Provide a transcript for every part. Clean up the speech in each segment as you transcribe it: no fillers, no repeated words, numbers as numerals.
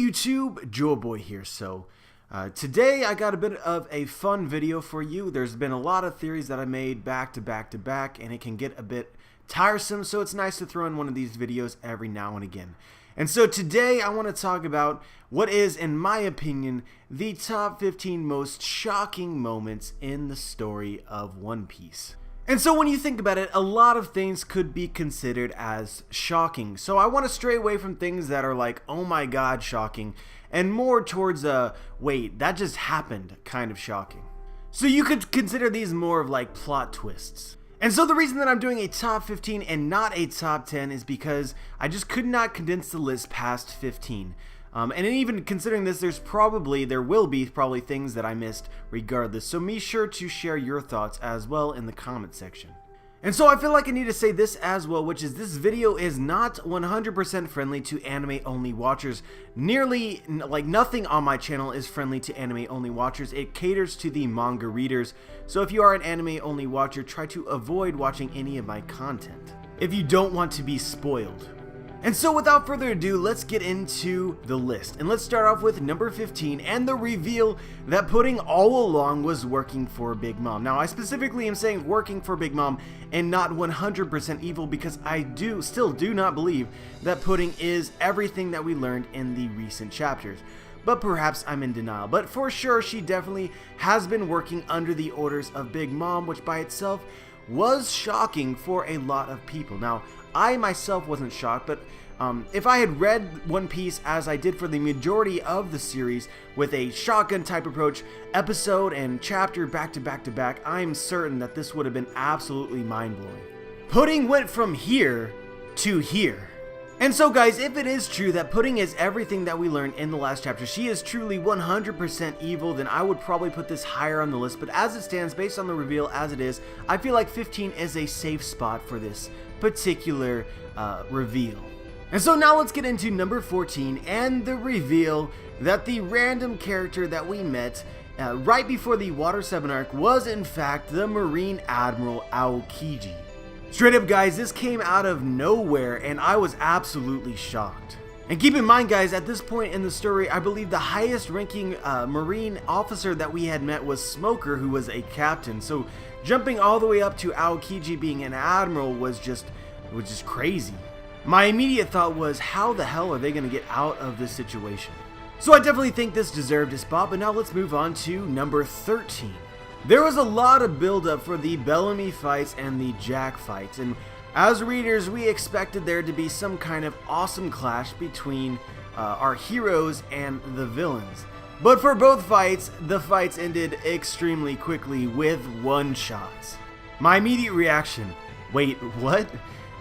YouTube, Joe Boy here. Today I got a bit of a fun video for you. There's been a lot of theories that I made back to back, and it can get a bit tiresome, so it's nice to throw in one of these videos every now and again. And so today I want to talk about what is, in my opinion, the top 15 most shocking moments in the story of One Piece. And so when you think about it, a lot of things could be considered as shocking. So I want to stray away from things that are like, oh my god, shocking, and more towards a, wait, that just happened kind of shocking. So you could consider these more of like plot twists. And so the reason that I'm doing a top 15 and not a top 10 is because I just could not condense the list past 15. And even considering this, there will be things that I missed regardless. So be sure to share your thoughts as well in the comment section. And so I feel like I need to say this as well, which is this video is not 100% friendly to anime-only watchers. Nearly, like nothing on my channel is friendly to anime-only watchers. It caters to the manga readers. So if you are an anime-only watcher, try to avoid watching any of my content if you don't want to be spoiled. And so without further ado, let's get into the list. And let's start off with number 15 and the reveal that Pudding all along was working for Big Mom. Now I specifically am saying working for Big Mom and not 100% evil, because I still do not believe that Pudding is everything that we learned in the recent chapters. But perhaps I'm in denial. But for sure, she definitely has been working under the orders of Big Mom, which by itself was shocking for a lot of people. Now, I myself wasn't shocked, but if I had read One Piece as I did for the majority of the series with a shotgun type approach, episode and chapter back to back, I'm certain that this would have been absolutely mind-blowing. Pudding went from here to here. And so guys, if it is true that Pudding is everything that we learned in the last chapter, she is truly 100% evil, then I would probably put this higher on the list. But as it stands, based on the reveal as it is, I feel like 15 is a safe spot for this particular reveal. And so now let's get into number 14 and the reveal that the random character that we met right before the Water 7 arc was in fact the Marine Admiral Aokiji. Straight up guys, this came out of nowhere and I was absolutely shocked. And keep in mind guys, at this point in the story, I believe the highest ranking Marine officer that we had met was Smoker, who was a captain. So jumping all the way up to Aokiji being an admiral was just crazy. My immediate thought was, how the hell are they going to get out of this situation? So I definitely think this deserved a spot, but now let's move on to number 13. There was a lot of build-up for the Bellamy fights and the Jack fights, and as readers, we expected there to be some kind of awesome clash between our heroes and the villains. But for both fights, the fights ended extremely quickly with one-shots. My immediate reaction, wait, what?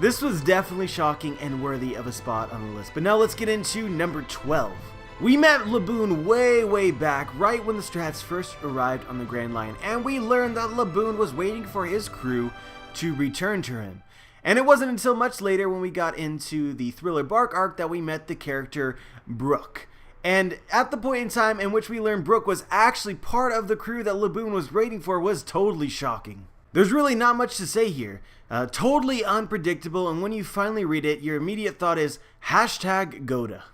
This was definitely shocking and worthy of a spot on the list. But now let's get into number 12. We met Laboon way back, right when the Strats first arrived on the Grand Line, and we learned that Laboon was waiting for his crew to return to him. And it wasn't until much later when we got into the Thriller Bark arc that we met the character Brook. And at the point in time in which we learned Brook was actually part of the crew that Laboon was waiting for was totally shocking. There's really not much to say here. Totally unpredictable, and when you finally read it, your immediate thought is hashtag Goda.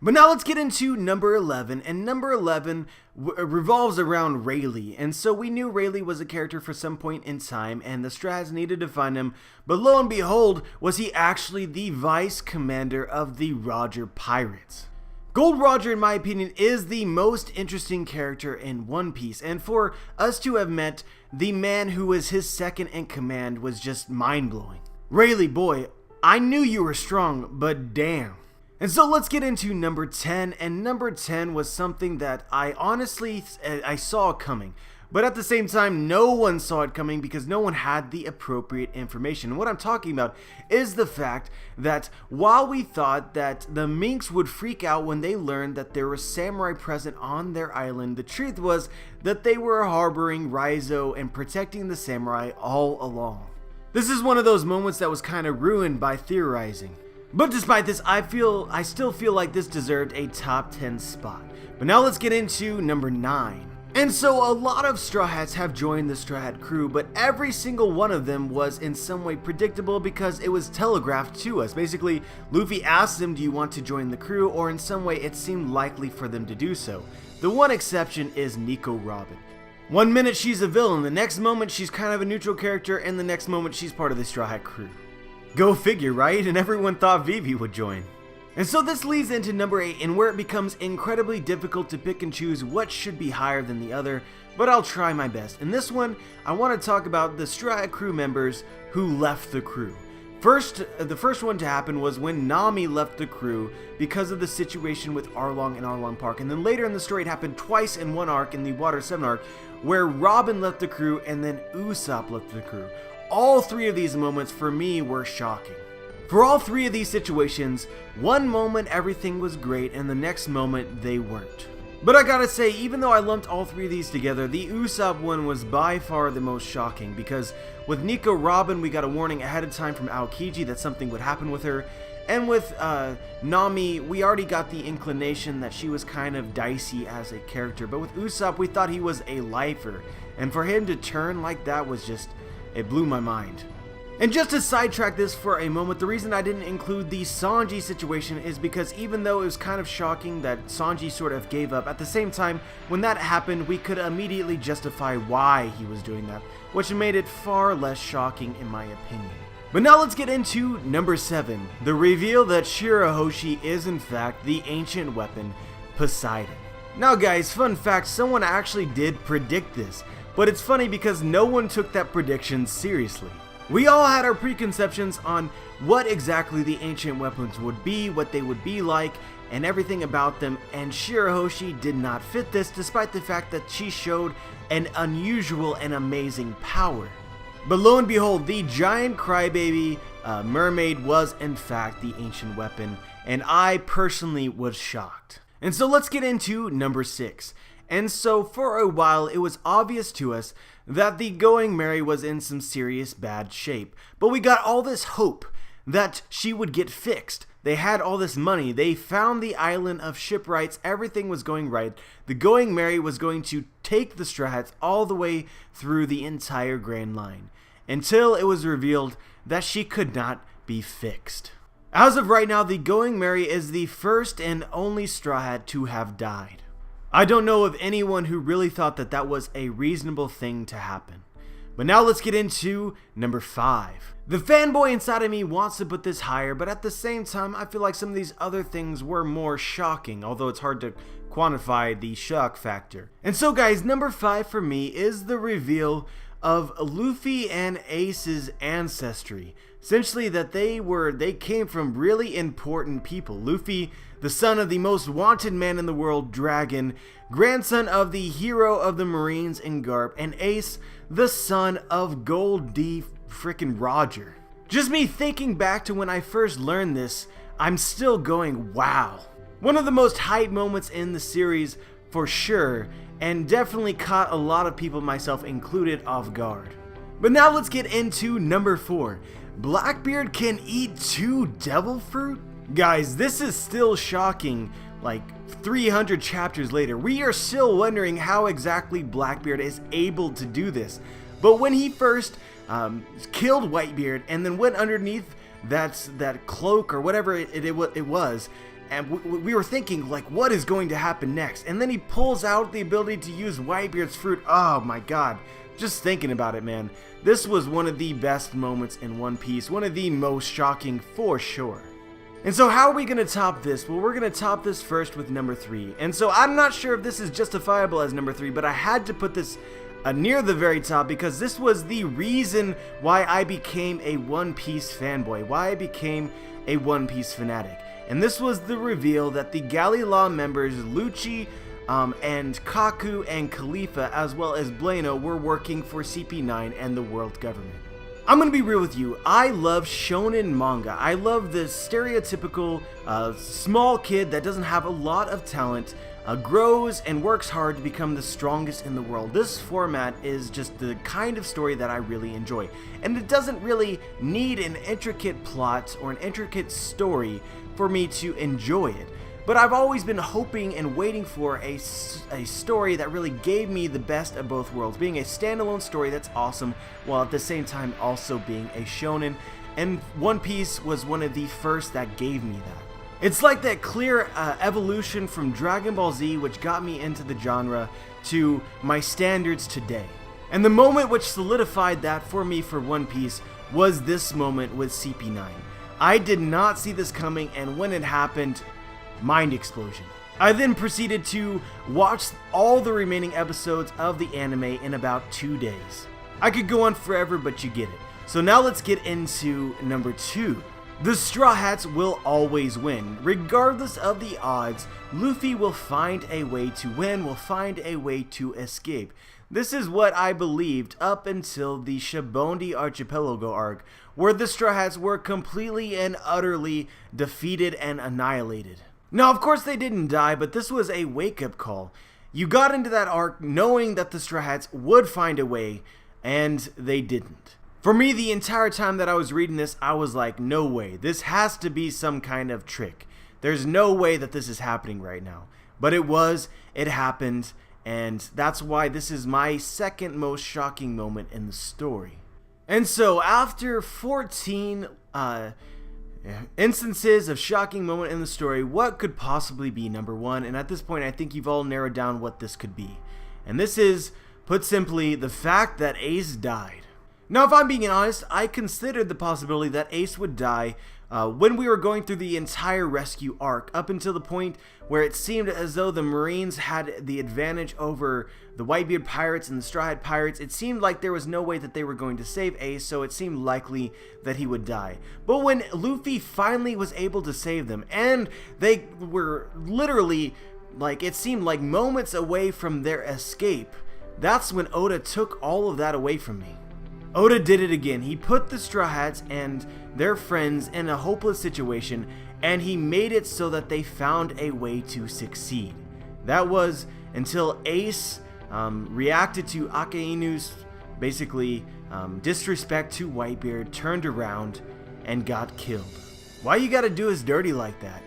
But now let's get into number 11, and number 11 revolves around Rayleigh, and so we knew Rayleigh was a character for some point in time, and the Strats needed to find him, but lo and behold, was he actually the vice commander of the Roger Pirates. Gold Roger, in my opinion, is the most interesting character in One Piece, and for us to have met the man who was his second in command was just mind-blowing. Rayleigh, boy, I knew you were strong, but damn. And so let's get into number 10, and number 10 was something that I honestly saw coming. But at the same time, no one saw it coming because no one had the appropriate information. And what I'm talking about is the fact that while we thought that the Minks would freak out when they learned that there were samurai present on their island, the truth was that they were harboring Raizo and protecting the samurai all along. This is one of those moments that was kind of ruined by theorizing. But despite this, I still feel like this deserved a top 10 spot. But now let's get into number 9. And so a lot of Straw Hats have joined the Straw Hat crew, but every single one of them was in some way predictable because it was telegraphed to us. Basically, Luffy asked them, do you want to join the crew, or in some way it seemed likely for them to do so. The one exception is Nico Robin. One minute she's a villain, the next moment she's kind of a neutral character, and the next moment she's part of the Straw Hat crew. Go figure, right? And everyone thought Vivi would join. And so this leads into number 8, and where it becomes incredibly difficult to pick and choose what should be higher than the other, but I'll try my best. In this one, I want to talk about the Straw Hat crew members who left the crew. The first one to happen was when Nami left the crew because of the situation with Arlong and Arlong Park, and then later in the story it happened twice in one arc, in the Water 7 arc, where Robin left the crew and then Usopp left the crew. All three of these moments for me were shocking. For all three of these situations, one moment everything was great and the next moment they weren't. But I gotta say, even though I lumped all three of these together, the Usopp one was by far the most shocking, because with Nico Robin we got a warning ahead of time from Aokiji that something would happen with her, and with Nami we already got the inclination that she was kind of dicey as a character, but with Usopp we thought he was a lifer, and for him to turn like that was just, it blew my mind. And just to sidetrack this for a moment, the reason I didn't include the Sanji situation is because even though it was kind of shocking that Sanji sort of gave up, at the same time, when that happened, we could immediately justify why he was doing that, which made it far less shocking in my opinion. But now let's get into number 7, the reveal that Shirahoshi is in fact the ancient weapon, Poseidon. Now guys, fun fact, someone actually did predict this, but it's funny because no one took that prediction seriously. We all had our preconceptions on what exactly the ancient weapons would be, what they would be like, and everything about them, and Shirahoshi did not fit this despite the fact that she showed an unusual and amazing power. But lo and behold, the giant crybaby mermaid was in fact the ancient weapon, and I personally was shocked. And so let's get into number 6. And so for a while it was obvious to us that the Going Merry was in some serious bad shape, but we got all this hope that she would get fixed. They had all this money, they found the island of shipwrights, everything was going right. The Going Merry was going to take the Straw Hats all the way through the entire Grand Line, until it was revealed that she could not be fixed. As of right now, the Going Merry is the first and only Straw Hat to have died. I don't know of anyone who really thought that that was a reasonable thing to happen. But now let's get into number 5. The fanboy inside of me wants to put this higher, but at the same time I feel like some of these other things were more shocking, although it's hard to quantify the shock factor. And so guys, number 5 for me is the reveal of Luffy and Ace's ancestry. Essentially that they came from really important people. Luffy, the son of the most wanted man in the world, Dragon, grandson of the hero of the Marines in Garp, and Ace, the son of Gold D frickin' Roger. Just me thinking back to when I first learned this, I'm still going, wow. One of the most hype moments in the series for sure, and definitely caught a lot of people, myself included, off guard. But now let's get into number 4. Blackbeard can eat 2 devil fruit? Guys, this is still shocking, like 300 chapters later. We are still wondering how exactly Blackbeard is able to do this. But when he first killed Whitebeard and then went underneath that cloak or whatever it was, and we were thinking, like, what is going to happen next? And then he pulls out the ability to use Whitebeard's fruit. Oh my god. Just thinking about it, man. This was one of the best moments in One Piece. One of the most shocking for sure. And so how are we going to top this? Well, we're going to top this first with number 3. And so I'm not sure if this is justifiable as number 3, but I had to put this near the very top because this was the reason why I became a One Piece fanboy, why I became a One Piece fanatic. And this was the reveal that the Galley Law members Lucci and Kaku and Khalifa, as well as Blano, were working for CP9 and the world government. I'm gonna be real with you, I love shonen manga. I love this stereotypical small kid that doesn't have a lot of talent, grows and works hard to become the strongest in the world. This format is just the kind of story that I really enjoy. And it doesn't really need an intricate plot or an intricate story for me to enjoy it. but I've always been hoping and waiting for a story that really gave me the best of both worlds, being a standalone story that's awesome, while at the same time also being a shonen, and One Piece was one of the first that gave me that. It's like that clear evolution from Dragon Ball Z, which got me into the genre, to my standards today. And the moment which solidified that for me for One Piece was this moment with CP9. I did not see this coming, and when it happened, mind explosion. I then proceeded to watch all the remaining episodes of the anime in about 2 days. I could go on forever, but you get it. So now let's get into number 2. The Straw Hats will always win. Regardless of the odds, Luffy will find a way to win, will find a way to escape. This is what I believed up until the Shibondi Archipelago arc, where the Straw Hats were completely and utterly defeated and annihilated. Now, of course they didn't die, but this was a wake-up call. You got into that arc knowing that the Straw Hats would find a way, and they didn't. For me, the entire time that I was reading this, I was like, no way, this has to be some kind of trick. There's no way that this is happening right now. But it was, it happened, and that's why this is my second most shocking moment in the story. And so, after 14 instances of shocking moment in the story, what could possibly be number 1? And at this point, I think you've all narrowed down what this could be. And this is, put simply, the fact that Ace died. Now, if I'm being honest, I considered the possibility that Ace would die when we were going through the entire rescue arc, up until the point where it seemed as though the Marines had the advantage over the Whitebeard pirates and the Straw Hat pirates. It seemed like there was no way that they were going to save Ace, so it seemed likely that he would die. But when Luffy finally was able to save them, and they were literally, like, it seemed like moments away from their escape, that's when Oda took all of that away from me. Oda did it again. He put the Straw Hats and their friends in a hopeless situation, and he made it so that they found a way to succeed. That was until Ace reacted to Akainu's basically disrespect to Whitebeard, turned around, and got killed. Why you gotta do us dirty like that?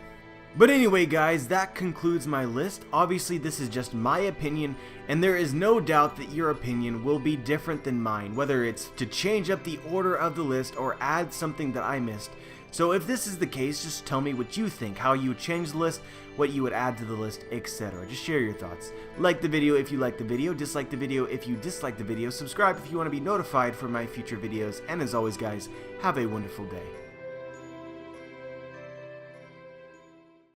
But anyway, guys, that concludes my list. Obviously, this is just my opinion, and there is no doubt that your opinion will be different than mine, whether it's to change up the order of the list or add something that I missed. So if this is the case, just tell me what you think, how you would change the list, what you would add to the list, etc. Just share your thoughts. Like the video if you like the video, dislike the video if you dislike the video, subscribe if you want to be notified for my future videos, and as always, guys, have a wonderful day.